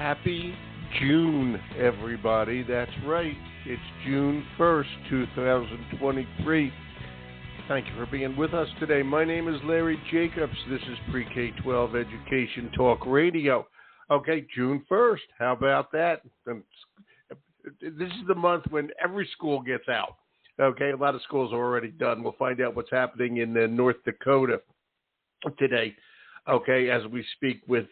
Happy June, everybody. That's right. It's June 1st, 2023. Thank you for being with us today. My name is Larry Jacobs. This is Pre-K-12 Education Talk Radio. Okay, June 1st. How about that? This is the month when every school gets out. Okay, a lot of schools are already done. We'll find out what's happening in North Dakota today, okay, as we speak with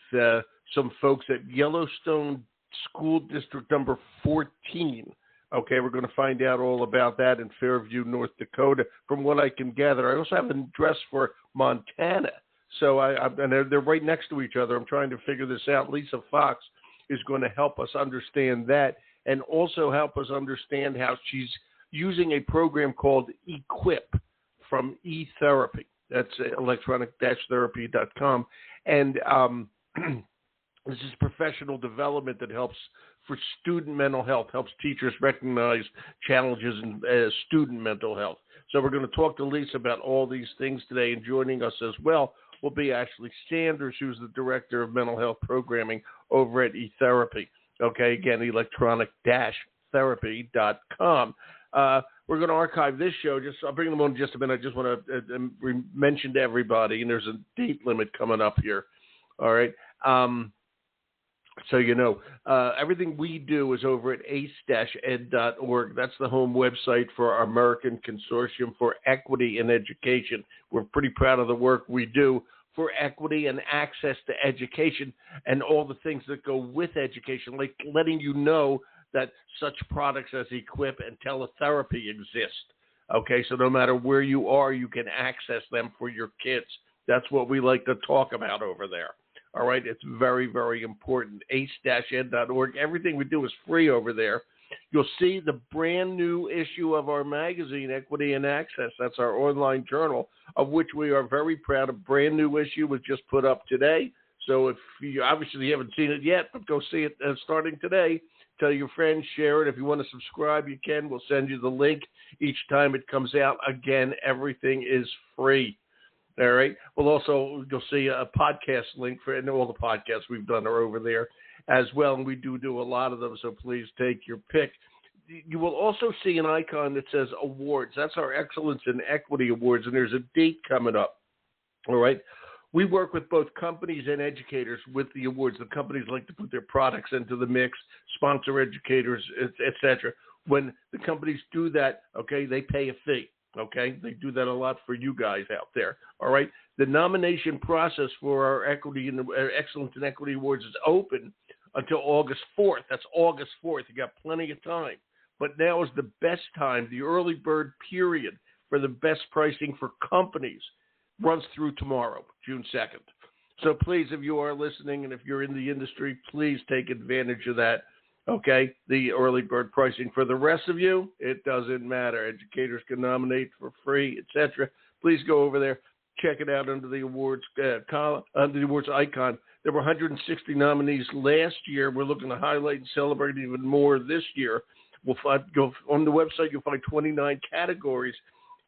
some folks at Yellowstone School District number 14. Okay, we're going to find out all about that in Fairview, North Dakota, from what I can gather. I also have an address for Montana, so and they're right next to each other. I'm trying to figure this out. Lisa Fox is going to help us understand that and also help us understand how she's using a program called Equip from eTherapy. That's electronic-therapy.com. And this is professional development that helps for student mental health, helps teachers recognize challenges in student mental health. So we're going to talk to Lisa about all these things today, and joining us as well will be Ashley Sanders, who's the Director of Mental Health Programming over at eTherapy. Okay, again, electronic-therapy.com. We're going to archive this show. I'll bring them on in just a minute. I just want to mention to everybody, and there's a date limit coming up here. All right. So you know, everything we do is over at ace-ed.org. That's the home website for our American Consortium for Equity in Education. We're pretty proud of the work we do for equity and access to education and all the things that go with education, like letting you know that such products as Equip and teletherapy exist. Okay, so no matter where you are, you can access them for your kids. That's what we like to talk about over there. All right, it's very, very important. ace-ed.org. Everything we do is free over there. You'll see the brand new issue of our magazine, Equity and Access. That's our online journal, of which we are very proud. A brand new issue was just put up today. So if you obviously haven't seen it yet, but go see it starting today. Tell your friends, share it. If you want to subscribe, you can. We'll send you the link each time it comes out. Again, everything is free. All right. You'll see a podcast link and all the podcasts we've done are over there as well. And we do a lot of them, so please take your pick. You will also see an icon that says awards. That's our Excellence in Equity Awards, and there's a date coming up. All right. We work with both companies and educators with the awards. The companies like to put their products into the mix, sponsor educators, et cetera. When the companies do that, okay, they pay a fee. Okay, they do that a lot for you guys out there. All right, the nomination process for our Excellence in Equity Awards is open until August 4th. That's August 4th. You got plenty of time. But now is the best time. The early bird period for the best pricing for companies runs through tomorrow, June 2nd. So please, if you are listening and if you're in the industry, please take advantage of that. Okay, the early bird pricing. For the rest of you, it doesn't matter. Educators can nominate for free, etc. Please go over there, check it out under the awards column, under the awards icon. There were 160 nominees last year. We're looking to highlight and celebrate even more this year. Go on the website. You'll find 29 categories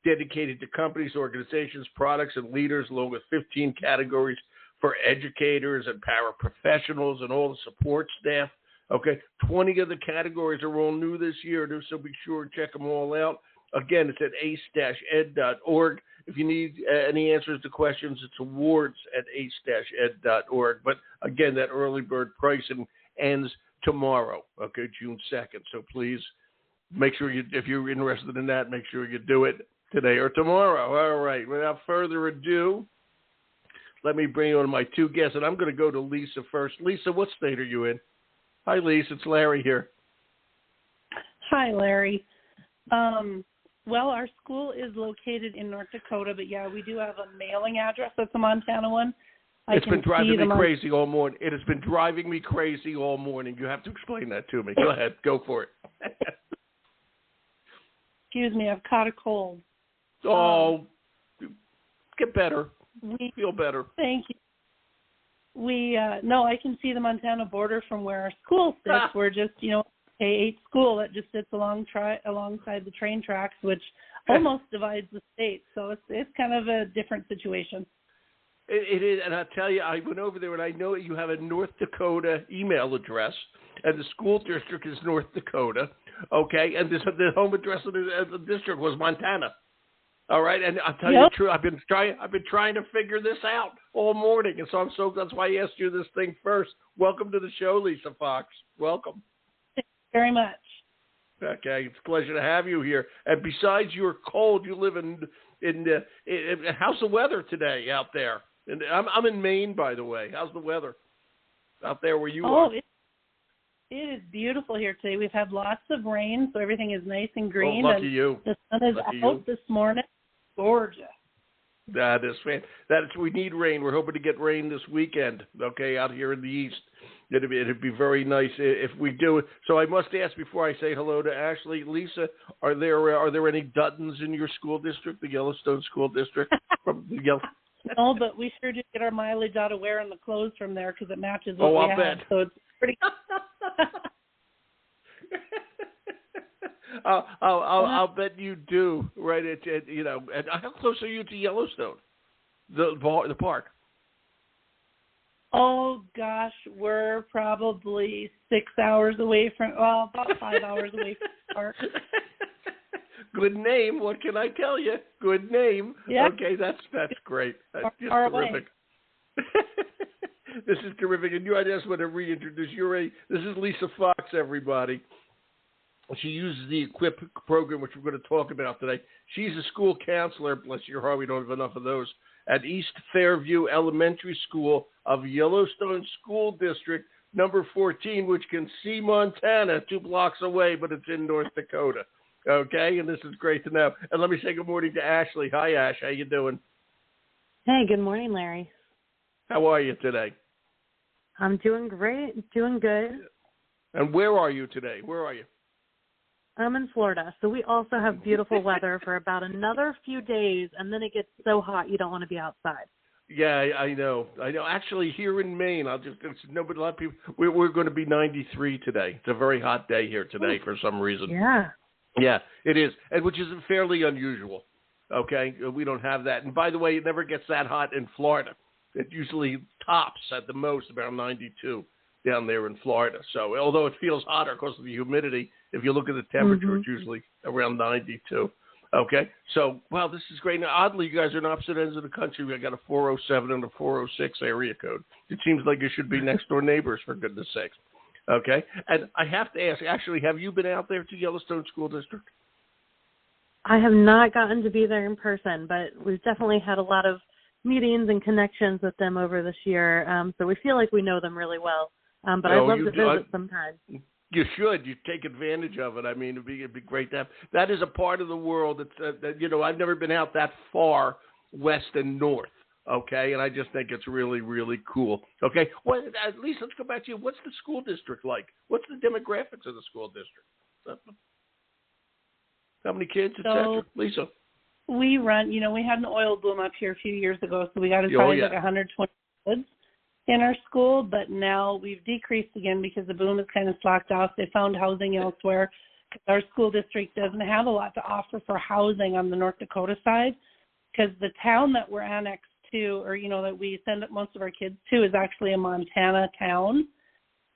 dedicated to companies, organizations, products, and leaders, along with 15 categories for educators and paraprofessionals and all the support staff. Okay, 20 of the categories are all new this year, so be sure to check them all out. Again, it's at ace-ed.org. If you need any answers to questions, it's awards at ace-ed.org. But again, that early bird pricing ends tomorrow, okay, June 2nd. So please make sure if you're interested in that, make sure you do it today or tomorrow. All right, without further ado, let me bring on my two guests, and I'm going to go to Lisa first. Lisa, what state are you in? Hi, Lisa. It's Larry here. Hi, Larry. Well, our school is located in North Dakota, but, yeah, we do have a mailing address. That's a Montana one. It's been driving me crazy all morning. It has been driving me crazy all morning. You have to explain that to me. Go ahead. Go for it. Excuse me. I've caught a cold. Get better. Feel better. Thank you. No, I can see the Montana border from where our school sits. We're just, K-8 school that just sits alongside the train tracks, which almost divides the state. So it's kind of a different situation. It is, and I'll tell you, I went over there, and I know you have a North Dakota email address, and the school district is North Dakota, okay? And the home address of the district was Montana. All right, and I'll tell you the truth. I've been trying to figure this out all morning, and so that's why I asked you this thing first. Welcome to the show, Lisa Fox. Welcome. Thank you very much. Okay, it's a pleasure to have you here. And besides your cold, you live in how's the weather today out there? And I'm in Maine, by the way. How's the weather out there where you are? It is beautiful here today. We've had lots of rain, so everything is nice and green. Oh, lucky you. The sun is out this morning. Gorgeous. That is fantastic. We need rain. We're hoping to get rain this weekend, okay, out here in the east. It'd be very nice if we do it. So I must ask before I say hello to Ashley, Lisa, are there any Duttons in your school district, the Yellowstone School District? No, but we sure do get our mileage out of wearing the clothes from there because it matches what we have. Bet. So it's pretty. I'll bet you do. Right? And how close are you to Yellowstone, the park? Oh gosh, we're probably 6 hours away from. Well, about 5 hours away from the park. Good name. What can I tell you? Good name. Yeah. Okay, that's great. That's just far terrific. This is terrific. And I just want to reintroduce you. This is Lisa Fox, everybody. She uses the EQUIP program, which we're going to talk about today. She's a school counselor, bless your heart, we don't have enough of those, at East Fairview Elementary School of Yellowstone School District, number 14, which can see Montana 2 blocks away, but it's in North Dakota. Okay, and this is great to know. And let me say good morning to Ashley. Hi, Ash. How you doing? Hey, good morning, Larry. How are you today? I'm doing great, doing good. And where are you today? Where are you? I'm in Florida, so we also have beautiful weather for about another few days, and then it gets so hot you don't want to be outside. Yeah, I know. Actually, here in Maine, but a lot of people, we're going to be 93 today. It's a very hot day here today for some reason. Yeah. Yeah, it is, and which is fairly unusual. Okay, we don't have that. And by the way, it never gets that hot in Florida. It usually tops at the most about 92 down there in Florida. So although it feels hotter because of the humidity, if you look at the temperature, It's usually around 92. Okay, so, wow, this is great. Now, oddly, you guys are on opposite ends of the country. We've got a 407 and a 406 area code. It seems like you should be next-door neighbors, for goodness sakes. Okay, and I have to ask, actually, have you been out there to Yellowstone School District? I have not gotten to be there in person, but we've definitely had a lot of meetings and connections with them over this year, so we feel like we know them really well. But I'd love to visit sometime. You should. You take advantage of it. I mean, it'd be great to have. That is a part of the world that I've never been out that far west and north. Okay, and I just think it's really, really cool. Okay, well, at least let's go back to you. What's the school district like? What's the demographics of the school district? How many kids, etc.? Lisa? We run. We had an oil boom up here a few years ago, so we got as high as like 120 kids in our school, but now we've decreased again because the boom has kind of slacked off. They found housing elsewhere. Our school district doesn't have a lot to offer for housing on the North Dakota side because the town that we're annexed to, or, that we send most of our kids to, is actually a Montana town.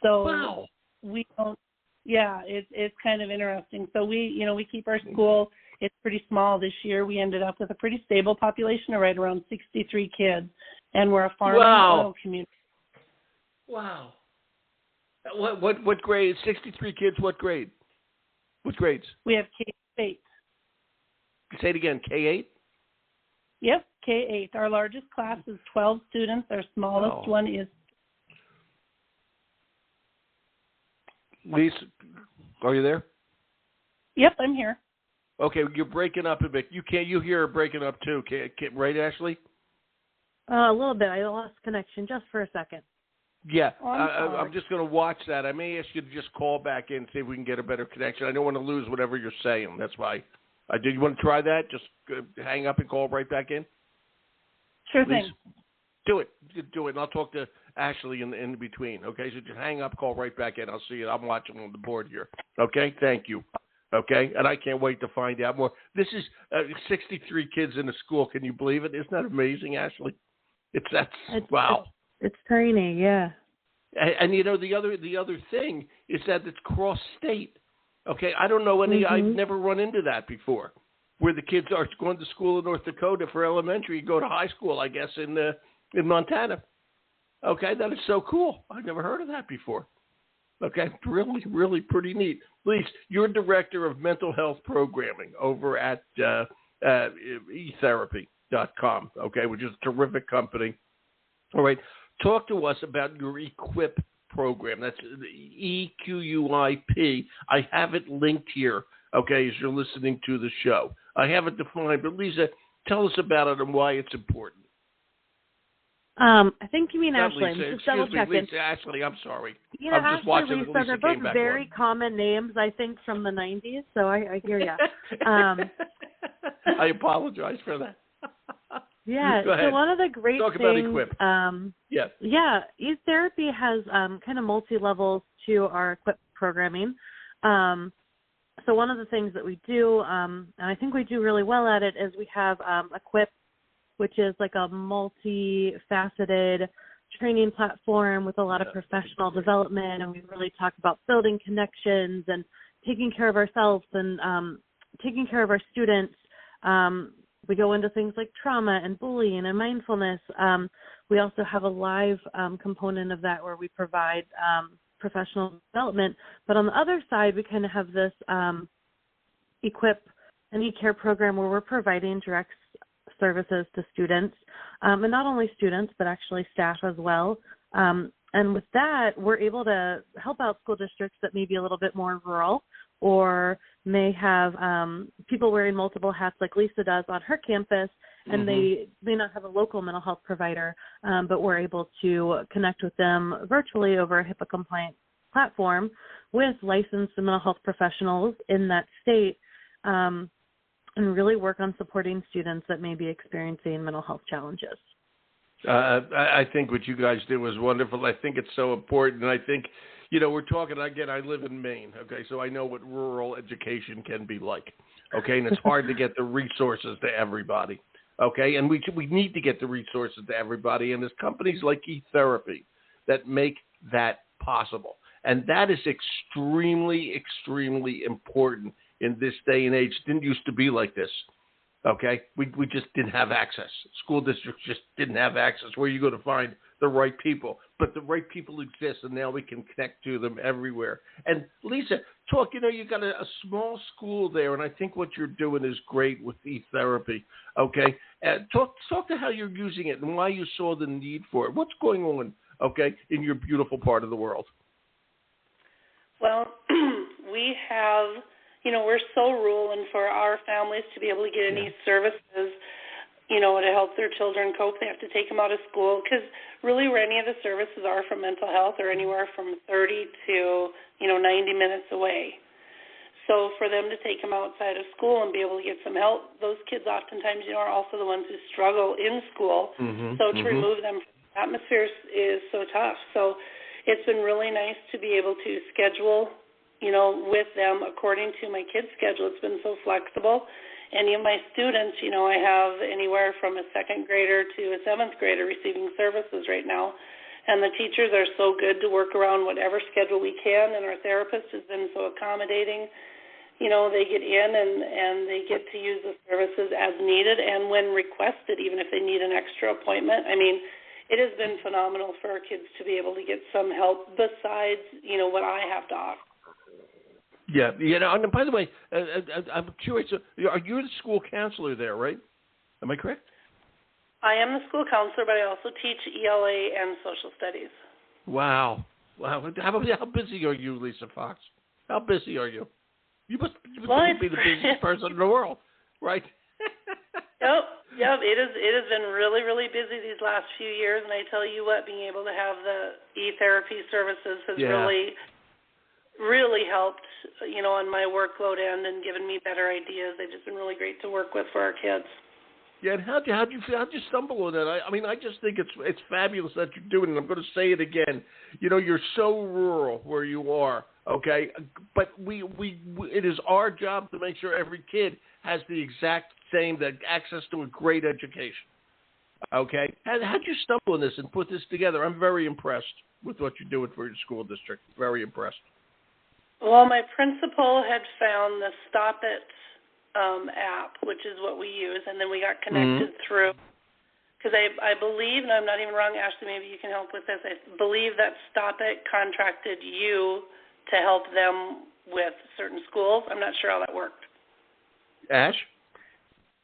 So we don't, it's kind of interesting. So we keep our school, it's pretty small this year. We ended up with a pretty stable population of right around 63 kids, and we're a farming oil community. Wow. What grade? 63 kids, what grade? What grades? We have K-8. Say it again, K-8? Yep, K-8. Our largest class is 12 students. Our smallest one is... Lisa, are you there? Yep, I'm here. Okay, you're breaking up a bit. You hear her breaking up too, right, Ashley? A little bit. I lost connection just for a second. Yeah, I'm just going to watch that. I may ask you to just call back in and see if we can get a better connection. I don't want to lose whatever you're saying. That's why. Did you want to try that? Just hang up and call right back in? Sure thing. Do it. Do it, and I'll talk to Ashley in between. Okay, so just hang up, call right back in. I'll see you. I'm watching on the board here. Okay, thank you. Okay, and I can't wait to find out more. This is 63 kids in a school. Can you believe it? Isn't that amazing, Ashley? Wow. It's tiny, yeah. And you know, the other thing is that it's cross state. Okay, I don't know any. I've never run into that before, where the kids are going to school in North Dakota for elementary, go to high school, I guess, in Montana. Okay, that is so cool. I've never heard of that before. Okay, really, really pretty neat. Lisa, you're director of mental health programming over at etherapy.com. Okay, which is a terrific company. All right, talk to us about your EQUIP program. That's EQUIP. I have it linked here, okay, as you're listening to the show. I have it defined, but Lisa, tell us about it and why it's important. I think you mean Not Ashley. Lisa. Just double checking. Lisa, Ashley, I'm sorry. You I'm know, just watching Lisa, Lisa they're came both back very on. common names, I think, from the 90s, so I hear you. I apologize for that. Yeah, Go ahead. so one of the great Talk things, about EQUIP. Yeah, eTherapy has kind of multi-levels to our EQUIP programming. So one of the things that we do, and I think we do really well at it, is we have EQUIP, which is like a multi-faceted training platform with a lot of professional development, and we really talk about building connections and taking care of ourselves and taking care of our students. We go into things like trauma and bullying and mindfulness. We also have a live component of that where we provide professional development. But on the other side, we kind of have this EQUIP and eCare program where we're providing direct services to students, and not only students, but actually staff as well. And with that, we're able to help out school districts that may be a little bit more rural or may have people wearing multiple hats like Lisa does on her campus, and they may not have a local mental health provider, but we're able to connect with them virtually over a HIPAA-compliant platform with licensed mental health professionals in that state, and really work on supporting students that may be experiencing mental health challenges. I think what you guys did was wonderful. I think it's so important. And I think, you know, we're talking, again, I live in Maine, okay, so I know what rural education can be like, okay, and it's hard to get the resources to everybody, okay, and we need to get the resources to everybody, and there's companies like eTherapy that make that possible. And that is extremely, extremely important in this day and age. It didn't used to be like this. Okay, we just didn't have access. School districts just didn't have access. Where you go to find the right people, but the right people exist, and now we can connect to them everywhere. And Lisa, talk. You know, you got a small school there, and I think what you're doing is great with eTherapy. Okay, talk to how you're using it and why you saw the need for it. What's going on? Okay, in your beautiful part of the world. Well, we have. You know, we're so rural, and for our families to be able to get any services, you know, to help their children cope, they have to take them out of school, because really where any of the services are for mental health are anywhere from 30 to, 90 minutes away. So for them to take them outside of school and be able to get some help, those kids oftentimes, are also the ones who struggle in school. So to remove them from the atmosphere is so tough. So it's been really nice to be able to schedule with them according to my kids' schedule. It's been so flexible. Any of my students, I have anywhere from a second grader to a seventh grader receiving services right now. And the teachers are so good to work around whatever schedule we can, and our therapist has been so accommodating. They get in and they get to use the services as needed and when requested, even if they need an extra appointment. I mean, it has been phenomenal for our kids to be able to get some help besides, what I have to offer. Yeah, and by the way, I'm curious, are you the school counselor there, right? Am I correct? I am the school counselor, but I also teach ELA and social studies. Wow. How busy are you, Lisa Fox? How busy are you? You must be the busiest person in the world, right? Yep. It has been really, really busy these last few years, and I tell you what, being able to have the e-therapy services has really helped, on my workload end and given me better ideas. They've just been really great to work with for our kids. Yeah, and how'd you stumble on that? I mean, I just think it's fabulous that you're doing it. I'm going to say it again. You're so rural where you are, okay? But it is our job to make sure every kid has the exact same access to a great education. Okay, how'd you stumble on this and put this together? I'm very impressed with what you're doing for your school district. Very impressed. Well, my principal had found the Stop It app, which is what we use, and then we got connected through. Because I believe, and I'm not even wrong, Ashley, maybe you can help with this, I believe that Stop It contracted you to help them with certain schools. I'm not sure how that worked. Ash?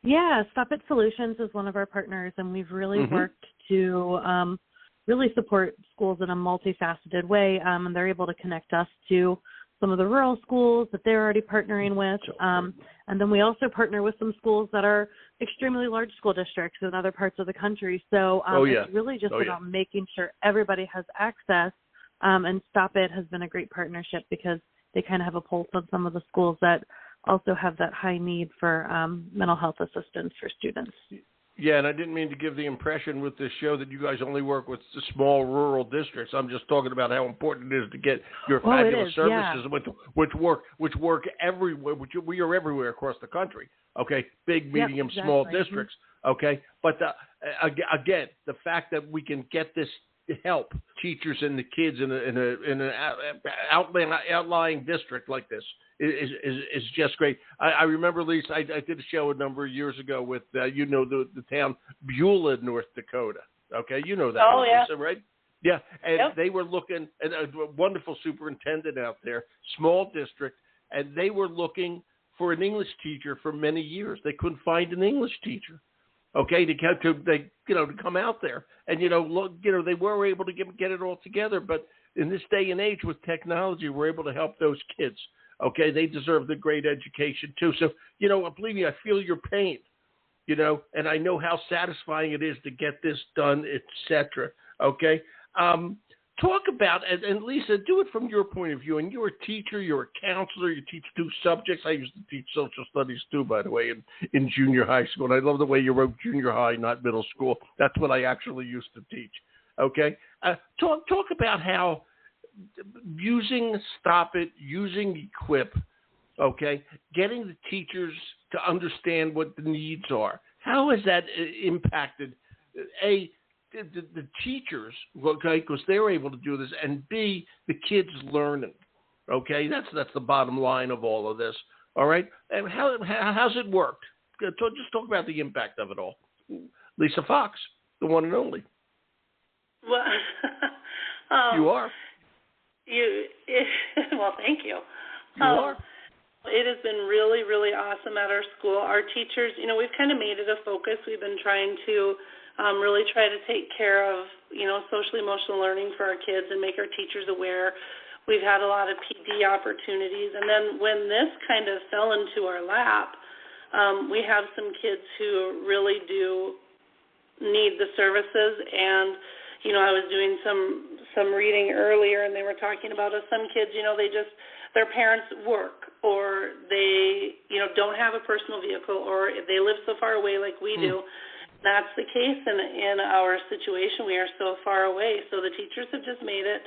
Yeah, Stop It Solutions is one of our partners, and we've really worked to really support schools in a multifaceted way, and they're able to connect us to some of the rural schools that they're already partnering with. And then we also partner with some schools that are extremely large school districts in other parts of the country. So it's really just about making sure everybody has access. And Stop It has been a great partnership because they kind of have a pulse on some of the schools that also have that high need for mental health assistance for students. Yeah, and I didn't mean to give the impression with this show that you guys only work with the small rural districts. I'm just talking about how important it is to get your fabulous services, which work everywhere. We are everywhere across the country. Okay, big, medium, small districts. Okay, but again, the fact that we can get this help teachers and the kids in an outlying district like this is just great. I remember, Lisa, I did a show a number of years ago with the town Beulah, North Dakota. Okay, you know that, Lisa, right? Yeah, and they were looking at a wonderful superintendent out there, small district, and they were looking for an English teacher for many years. They couldn't find an English teacher. Okay, to come out there, and they were able to get it all together. But in this day and age with technology, we're able to help those kids. Okay, they deserve the great education too. So believe me, I feel your pain. And I know how satisfying it is to get this done, etc. Okay, talk about and Lisa, do it from your point of view. And you're a teacher, you're a counselor, you teach 2 subjects. I used to teach social studies too, by the way, in junior high school. And I love the way you wrote junior high, not middle school. That's what I actually used to teach. Okay, talk about how using Stop It, using Equip, okay, getting the teachers to understand what the needs are. How has that impacted the teachers, okay, because they're able to do this, and B, the kids learning, okay? That's the bottom line of all of this, all right? And how's it worked? Just talk about the impact of it all. Lisa Fox, the one and only. Well, you are. Well, thank you. You are. It has been really, really awesome at our school. Our teachers, we've kind of made it a focus. We've been trying to really try to take care of, social emotional learning for our kids and make our teachers aware. We've had a lot of PD opportunities. And then when this kind of fell into our lap, we have some kids who really do need the services. And, I was doing some reading earlier, and they were talking about some kids, their parents work, or they, don't have a personal vehicle, or they live so far away like we do. That's the case in our situation. We are so far away. So the teachers have just made it,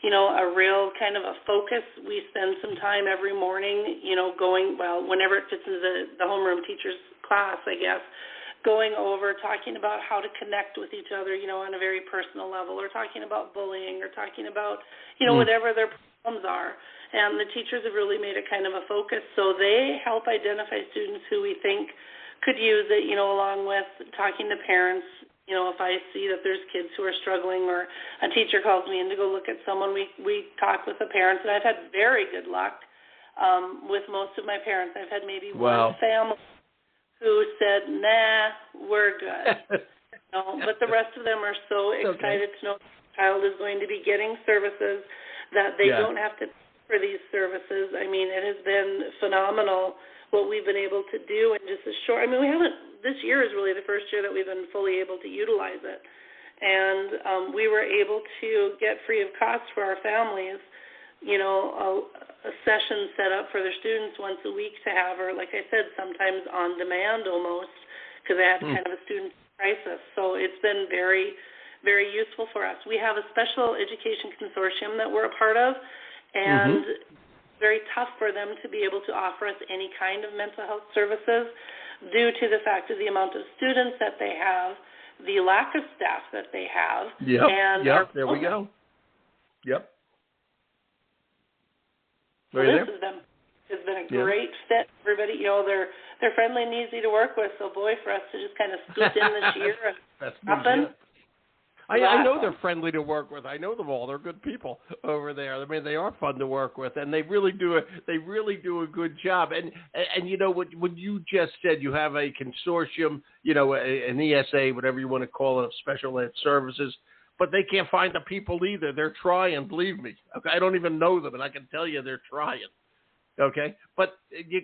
a real kind of a focus. We spend some time every morning, whenever it fits into the homeroom teachers class, I guess, going over, talking about how to connect with each other, on a very personal level, or talking about bullying, or talking about, whatever their problems are. And the teachers have really made it kind of a focus. So they help identify students who we think could use it, along with talking to parents. If I see that there's kids who are struggling, or a teacher calls me in to go look at someone, we talk with the parents. And I've had very good luck with most of my parents. I've had maybe one family who said, nah, we're good. But the rest of them are so excited to know the child is going to be getting services, that they don't have to pay for these services. I mean, it has been phenomenal what we've been able to do in just a short, this year is really the first year that we've been fully able to utilize it. And we were able to get free of cost for our families, a session set up for their students once a week to have, or like I said, sometimes on demand almost, because they had kind of a student crisis. So it's been very, very useful for us. We have a special education consortium that we're a part of, and very tough for them to be able to offer us any kind of mental health services. due to the fact of the amount of students that they have, the lack of staff that they have. Yep, there we go. Yep. So this has been a great fit. Everybody, they're friendly and easy to work with. So boy, for us to just kind of scoot in this year and happen. I know they're friendly to work with. I know them all. They're good people over there. I mean, they are fun to work with, and they really do a good job. And you know what you just said, you have a consortium, an ESA, whatever you want to call it, of special ed services, but they can't find the people either. They're trying, believe me. Okay, I don't even know them, and I can tell you they're trying. Okay, but you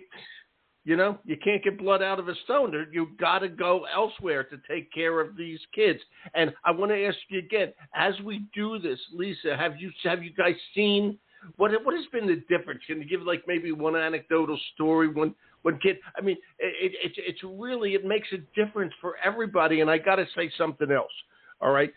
can't get blood out of a stone. You've got to go elsewhere to take care of these kids. And I want to ask you again, as we do this, Lisa, have you guys seen what has been the difference? Can you give like maybe one anecdotal story? One kid. I mean, it makes a difference for everybody. And I got to say something else. All right,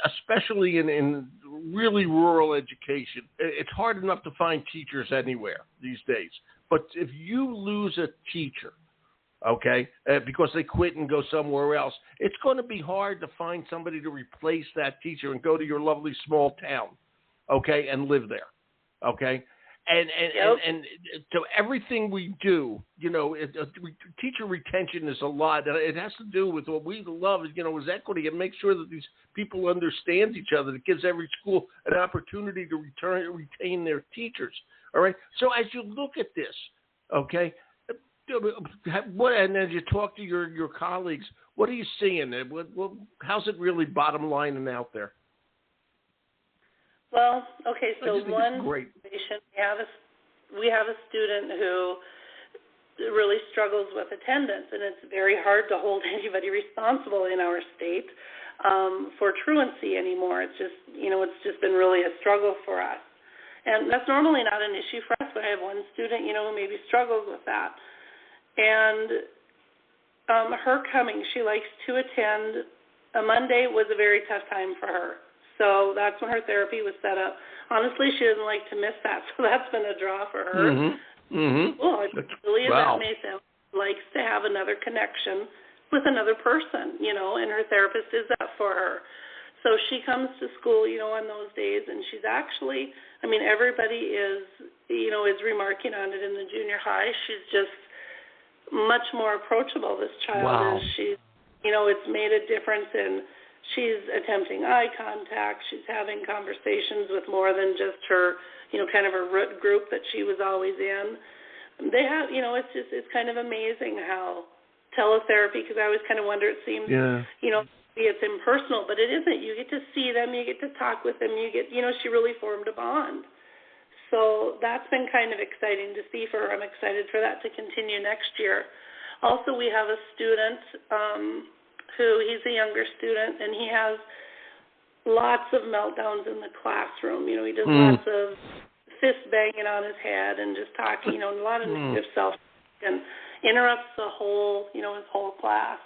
especially in really rural education, it's hard enough to find teachers anywhere these days. But if you lose a teacher, okay, because they quit and go somewhere else, it's going to be hard to find somebody to replace that teacher and go to your lovely small town, okay, and live there, okay? And so everything we do, teacher retention is a lot. It has to do with what we love is equity, and make sure that these people understand each other. It gives every school an opportunity to retain their teachers. All right. So as you look at this, okay, and as you talk to your colleagues, what are you seeing? How's it really bottom line and out there? Well, okay, so one situation, we have a student who really struggles with attendance, and it's very hard to hold anybody responsible in our state for truancy anymore. It's just been really a struggle for us. And that's normally not an issue for us, but I have one student, who maybe struggles with that. And her coming, she likes to attend. A Monday was a very tough time for her. So that's when her therapy was set up. Honestly, she doesn't like to miss that, so that's been a draw for her. Mm-hmm. Well, it really is that may sound, likes to have another connection with another person, and her therapist is that for her. So she comes to school, on those days, and she's actually, everybody is remarking on it in the junior high. She's just much more approachable, this child is. She's, it's made a difference in. She's attempting eye contact. She's having conversations with more than just her, kind of her root group that she was always in. They have, it's kind of amazing how teletherapy, because I always kind of wonder, it seems, it's impersonal, but it isn't. You get to see them. You get to talk with them. She really formed a bond. So that's been kind of exciting to see for her. I'm excited for that to continue next year. Also, we have a student he's a younger student, and he has lots of meltdowns in the classroom. He does lots of fist banging on his head and just talking, a lot of negative self, and interrupts the whole, his whole class.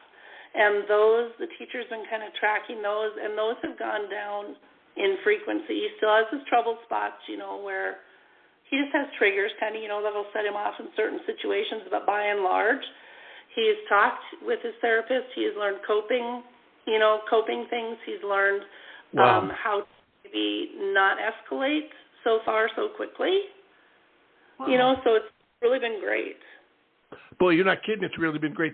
And the teacher's been kind of tracking those, and those have gone down in frequency. He still has his trouble spots, where he just has triggers kind of, that'll set him off in certain situations, but by and large, he's talked with his therapist. He has learned coping things. He's learned how to maybe not escalate so far so quickly. Wow. So it's really been great. Boy, you're not kidding. It's really been great.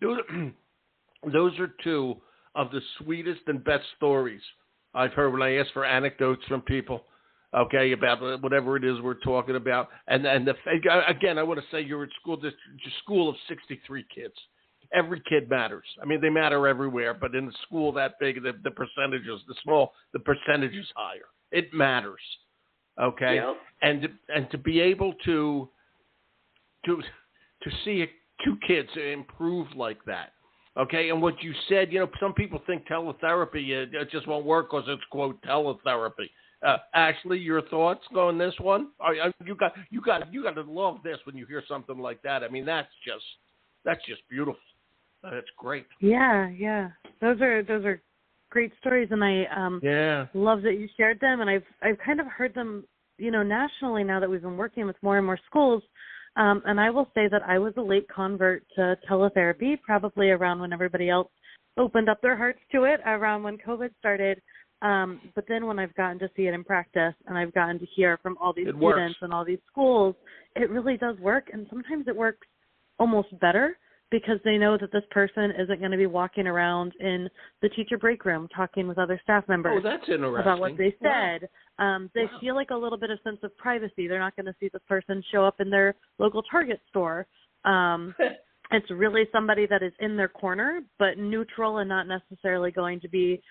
Those are two of the sweetest and best stories I've heard when I ask for anecdotes from people. Okay, about whatever it is we're talking about, and again, I want to say you're at school of 63 kids. Every kid matters. They matter everywhere, but in a school that big, the percentages, the percentage is higher. It matters. Okay, yep. And to be able to see two kids improve like that. Okay, and what you said, some people think teletherapy it just won't work because it's quote teletherapy. Ashley, your thoughts on this one? You got to love this when you hear something like that. That's just beautiful. That's great. Yeah. Those are great stories, and I love that you shared them. And I've kind of heard them, nationally now that we've been working with more and more schools. And I will say that I was a late convert to teletherapy, probably around when everybody else opened up their hearts to it, around when COVID started. But then when I've gotten to see it in practice and I've gotten to hear from all these students and all these schools, it really does work. And sometimes it works almost better because they know that this person isn't going to be walking around in the teacher break room talking with other staff members about what they said. They feel like a little bit of sense of privacy. They're not going to see this person show up in their local Target store. It's really somebody that is in their corner, but neutral and not necessarily going to be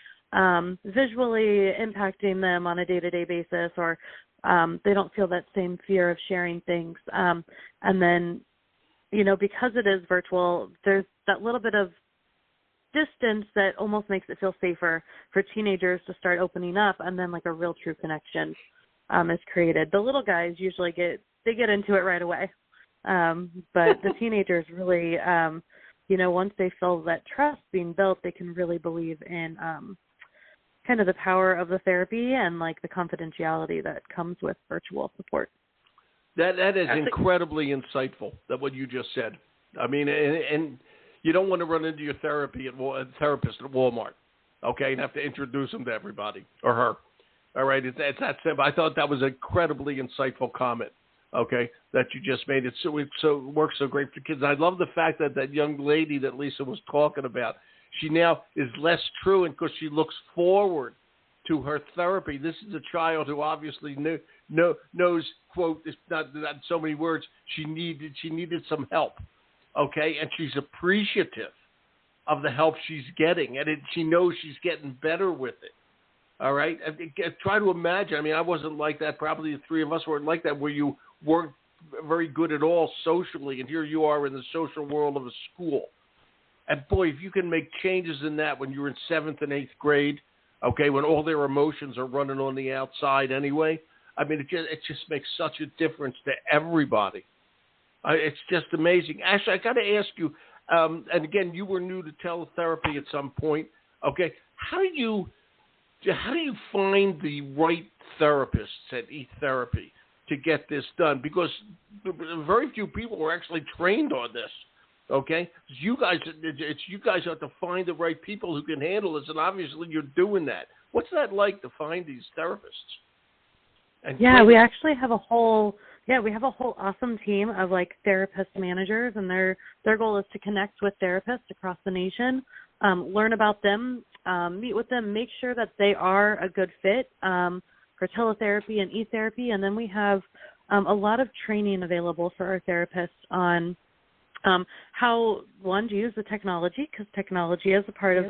visually impacting them on a day-to-day basis, or they don't feel that same fear of sharing things. And then, because it is virtual, there's that little bit of distance that almost makes it feel safer for teenagers to start opening up, and then like a real true connection is created. The little guys usually get into it right away. But the teenagers really, once they feel that trust being built, they can really believe in kind of the power of the therapy and like the confidentiality that comes with virtual support. That is incredibly insightful, that what you just said. I mean, and you don't want to run into your therapist at Walmart, okay, and have to introduce him to everybody or her. All right, it's that simple. I thought that was an incredibly insightful comment, okay, that you just made. It works so great for kids. I love the fact that young lady that Lisa was talking about, she now is less truant because she looks forward to her therapy. This is a child who obviously knows, quote, it's not so many words, she needed some help, okay? And she's appreciative of the help she's getting, and she knows she's getting better with it, all right? Try to imagine. I mean, I wasn't like that. Probably the three of us weren't like that, where you weren't very good at all socially, and here you are in the social world of a school. And boy, if you can make changes in that when you're in 7th and 8th grade, okay, when all their emotions are running on the outside anyway, I mean, it just makes such a difference to everybody. It's just amazing. Ashley, I got to ask you, and again, you were new to teletherapy at some point. Okay, how do you find the right therapists at eTherapy to get this done? Because very few people are actually trained on this. Okay, you guys have to find the right people who can handle this, and obviously you're doing that. What's that like to find these therapists? We actually have a whole awesome team of like therapist managers, and their goal is to connect with therapists across the nation, learn about them, meet with them, make sure that they are a good fit for teletherapy and eTherapy, and then we have a lot of training available for our therapists on how, one, to use the technology, because technology is a part of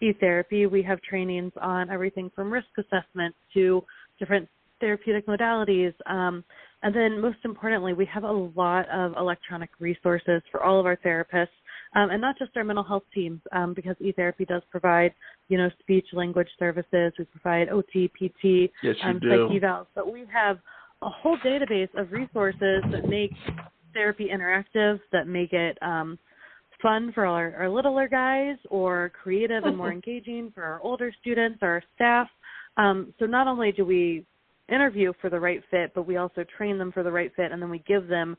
eTherapy. We have trainings on everything from risk assessment to different therapeutic modalities. And then most importantly, we have a lot of electronic resources for all of our therapists, and not just our mental health teams, because eTherapy does provide, speech language services. We provide OT, PT, psych evals, but we have a whole database of resources that make therapy interactive, that make it fun for our littler guys, or creative and more engaging for our older students or our staff. So not only do we interview for the right fit, but we also train them for the right fit, and then we give them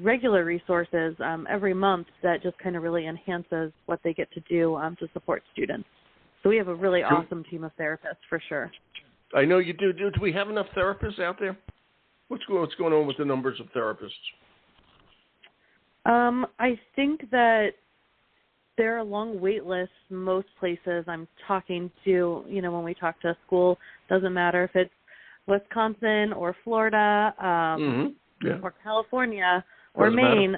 regular resources every month that just kind of really enhances what they get to do to support students. So we have a really awesome team of therapists for sure. I know you do. Do we have enough therapists out there? What's going on with the numbers of therapists? I think that there are long wait lists most places I'm talking to. When we talk to a school, doesn't matter if it's Wisconsin or Florida or California or Maine.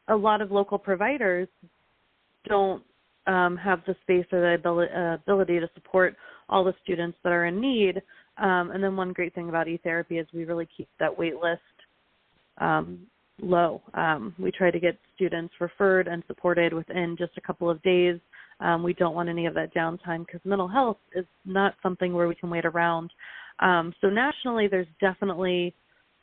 A lot of local providers don't have the space or the ability to support all the students that are in need. And then one great thing about eTherapy is we really keep that wait list low. We try to get students referred and supported within just a couple of days. We don't want any of that downtime because mental health is not something where we can wait around. So nationally, there's definitely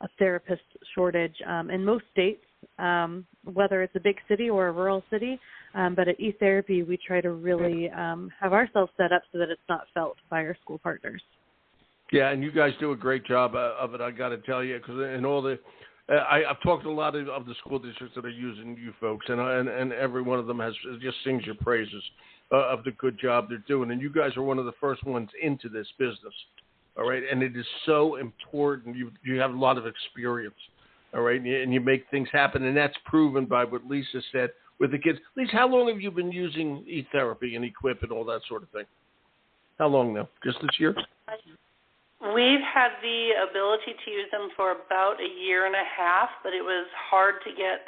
a therapist shortage in most states, whether it's a big city or a rural city. But at eTherapy, we try to really have ourselves set up so that it's not felt by our school partners. Yeah, and you guys do a great job of it, I got to tell you, because in all the I've talked to a lot of the school districts that are using you folks, and every one of them just sings your praises of the good job they're doing. And you guys are one of the first ones into this business, all right? And it is so important. You have a lot of experience, all right? And you make things happen, and that's proven by what Lisa said with the kids. Lisa, how long have you been using e-therapy and Equip and all that sort of thing? How long now? Just this year? We've had the ability to use them for about a year and a half, but it was hard to get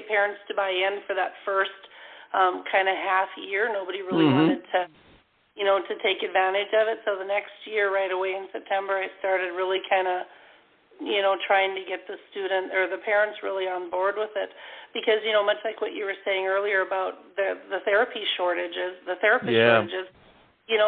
parents to buy in for that first kind of half year. Nobody really wanted to, to take advantage of it. So the next year, right away in September, I started really kind of, trying to get the student or the parents really on board with it, because much like what you were saying earlier about the therapy shortages, the therapist shortages. In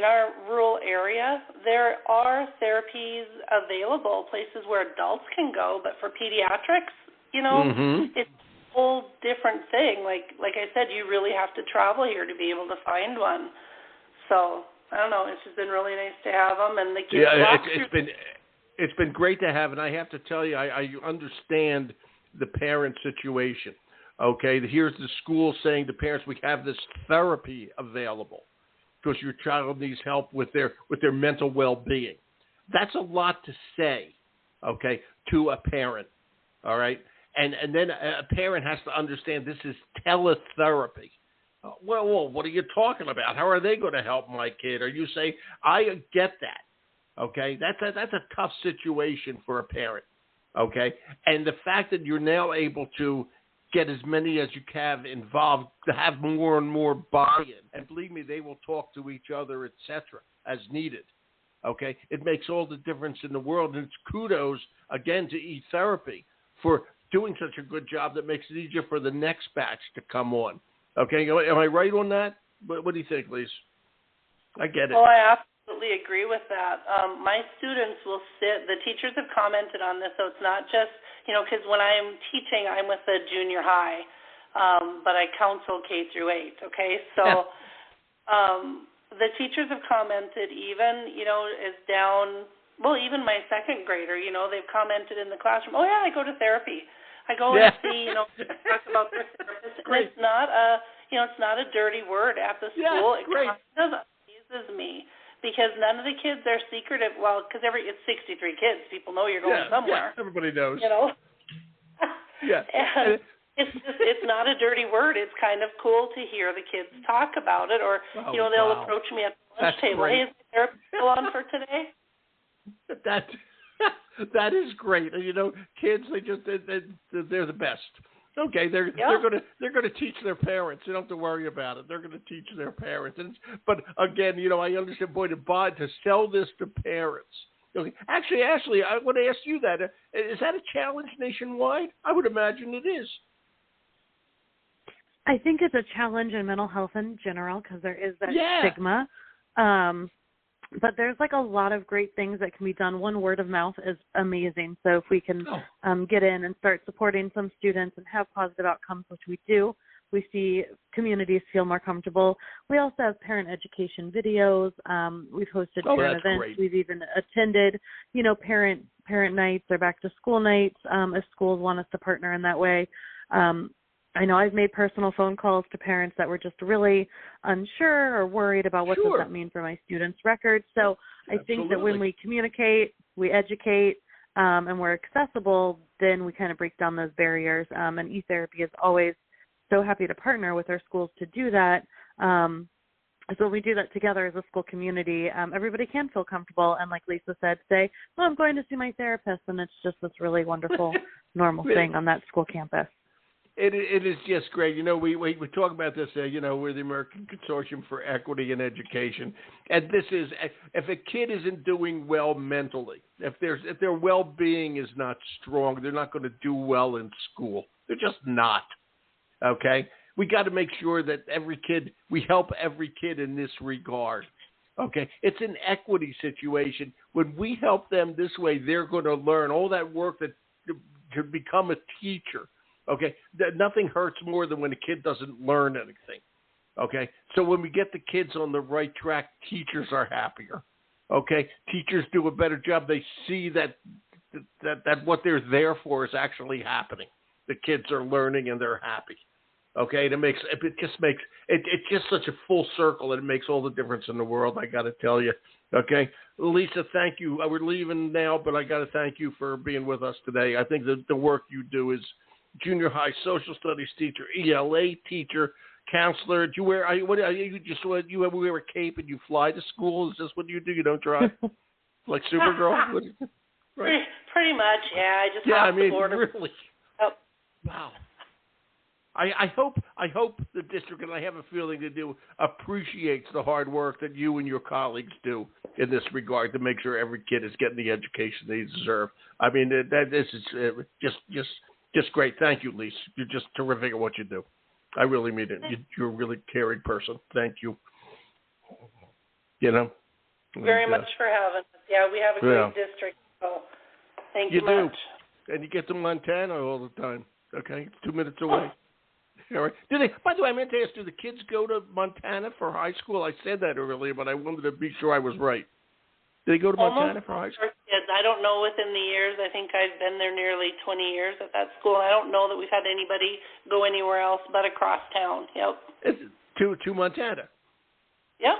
our rural area, there are therapies available, places where adults can go, but for pediatrics, it's a whole different thing. Like I said, you really have to travel here to be able to find one. So I don't know. It's just been really nice to have them, and the kids. It's been great to have, and I have to tell you, I understand the parent situation. Okay, here's the school saying to parents, we have this therapy available, because your child needs help with their mental well-being. That's a lot to say, okay, to a parent, all right? And then a parent has to understand this is teletherapy. Well, what are you talking about? How are they going to help my kid? Are you saying, I get that, okay? That's a tough situation for a parent, okay? And the fact that you're now able to get as many as you can involved, to have more and more buy-in. And believe me, they will talk to each other, etc., as needed. Okay? It makes all the difference in the world. And it's kudos, again, to e-therapy for doing such a good job that makes it easier for the next batch to come on. Okay? Am I right on that? What do you think, Lise? I get it. Well, I absolutely agree with that. My students will the teachers have commented on this, so it's not just, because when I'm teaching, I'm with the junior high, but I counsel K through 8, okay? So the teachers have commented even, is down, even my second grader, they've commented in the classroom, oh, yeah, I go to therapy. I go and see, talk about their therapist. And it's not it's not a dirty word at the school. It kind of amuses me. Because none of the kids are secretive. Well, because it's 63 kids. People know you're going somewhere. Yeah, everybody knows. Yeah. And it's not a dirty word. It's kind of cool to hear the kids talk about it, or they'll approach me at the lunch table. Great. Hey, is the therapy still on for today? That is great. Kids, they're the best. Okay, they're gonna teach their parents. You don't have to worry about it. They're gonna teach their parents. But again, I understand. Boy, to sell this to parents. Okay, actually, Ashley, I want to ask you that. Is that a challenge nationwide? I would imagine it is. I think it's a challenge in mental health in general, because there is that stigma. But there's a lot of great things that can be done. One, word of mouth is amazing. So if we can get in and start supporting some students and have positive outcomes, which we do, we see communities feel more comfortable. We also have parent education videos. We've hosted parent events. Great. We've even attended, parent nights or back to school nights if schools want us to partner in that way. I know I've made personal phone calls to parents that were just really unsure or worried about what does that mean for my students' records. So I think that when we communicate, we educate, and we're accessible, then we kind of break down those barriers. And e-therapy is always so happy to partner with our schools to do that. So when we do that together as a school community, everybody can feel comfortable and, like Lisa said, say, well, I'm going to see my therapist, and it's just this really wonderful, normal thing on that school campus. It is just great. We talk about this, we're the American Consortium for Equity in Education. And this is, if a kid isn't doing well mentally, if their well-being is not strong, they're not going to do well in school. They're just not. Okay? We got to make sure that we help every kid in this regard. Okay? It's an equity situation. When we help them this way, they're going to learn all that work to become a teacher. Okay, nothing hurts more than when a kid doesn't learn anything. Okay, so when we get the kids on the right track, teachers are happier. Okay, teachers do a better job. They see that that what they're there for is actually happening. The kids are learning and they're happy. Okay, it's just such a full circle, and it makes all the difference in the world. I got to tell you. Okay, Lisa, thank you. We're leaving now, but I got to thank you for being with us today. I think that the work you do is junior high social studies teacher, ELA teacher, counselor. Do you wear? You wear a cape and you fly to school? Is this what you do? You don't drive like Supergirl? Right? Pretty much, yeah. I just hop the border. Really. Oh. Wow. I hope the district, and I have a feeling they do, appreciates the hard work that you and your colleagues do in this regard to make sure every kid is getting the education they deserve. I mean, this is just great. Thank you, Lisa. You're just terrific at what you do. I really mean it. You're a really caring person. Thank you. You know. Very much for having us. Yeah, we have a great district. So thank you much. You do, and you get to Montana all the time. Okay, it's 2 minutes away. All right. By the way, I meant to ask, do the kids go to Montana for high school? I said that earlier, but I wanted to be sure I was right. Do they go to Montana for high school? Kids. I don't know within the years. I think I've been there nearly 20 years at that school. I don't know that we've had anybody go anywhere else but across town. Yep. It's to Montana. Yep.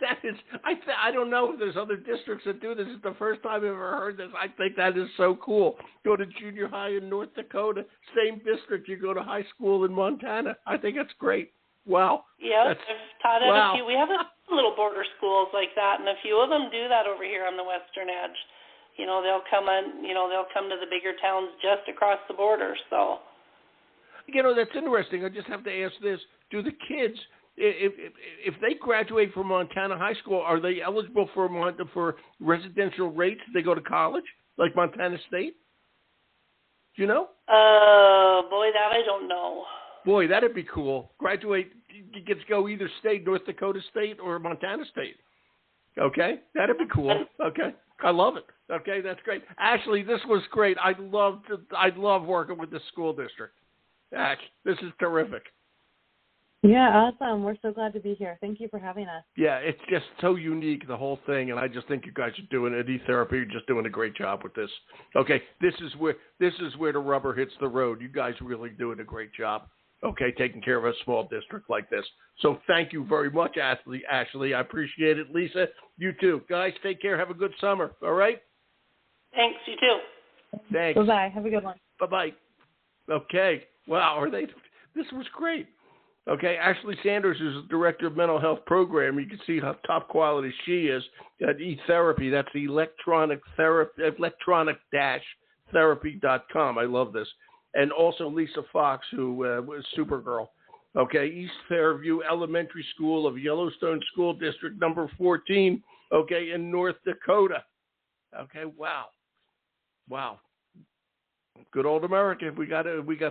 That is, I don't know if there's other districts that do this. It's the first time I've ever heard this. I think that is so cool. Go to junior high in North Dakota, same district. You go to high school in Montana. I think that's great. Wow. Yeah, I've taught at a few. We have a little border schools like that, and a few of them do that over here on the western edge. You know, they'll come to the bigger towns just across the border. So. You know, that's interesting. I just have to ask this: do the kids? If they graduate from Montana high school, are they eligible for residential rates if they go to college, like Montana State? Do you know? Boy, that I don't know. Boy, that'd be cool. Graduate, you get to go either state, North Dakota State or Montana State. Okay, that'd be cool. Okay, I love it. Okay, that's great. Ashley, this was great. I love working with the school district. Ash, this is terrific. Yeah, awesome. We're so glad to be here. Thank you for having us. Yeah, it's just so unique, the whole thing, and I just think you guys are doing it. E-Therapy, you're just doing a great job with this. Okay, this is where the rubber hits the road. You guys really doing a great job. Okay, taking care of a small district like this. So thank you very much, Ashley. I appreciate it. Lisa, you too. Guys, take care. Have a good summer. All right? Thanks. You too. Thanks. Bye-bye. Have a good one. Bye-bye. Okay. Wow, this was great. Okay, Ashley Sanders is the Director of Mental Health Program. You can see how top quality she is at E-Therapy. That's electronic-therapy.com. I love this. And also Lisa Fox, who was Supergirl. Okay, East Fairview Elementary School of Yellowstone School District number 14, okay, in North Dakota. Okay, wow. Good old America. We got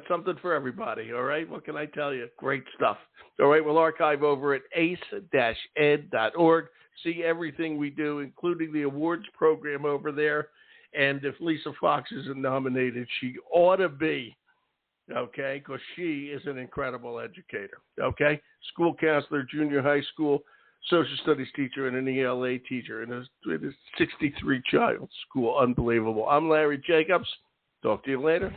something for everybody. All right. What can I tell you? Great stuff. All right. We'll archive over at ace-ed.org. See everything we do, including the awards program over there. And if Lisa Fox isn't nominated, she ought to be. Okay, because she is an incredible educator. Okay, school counselor, junior high school, social studies teacher, and an ELA teacher in a 63-child school. Unbelievable. I'm Larry Jacobs. Talk to you later.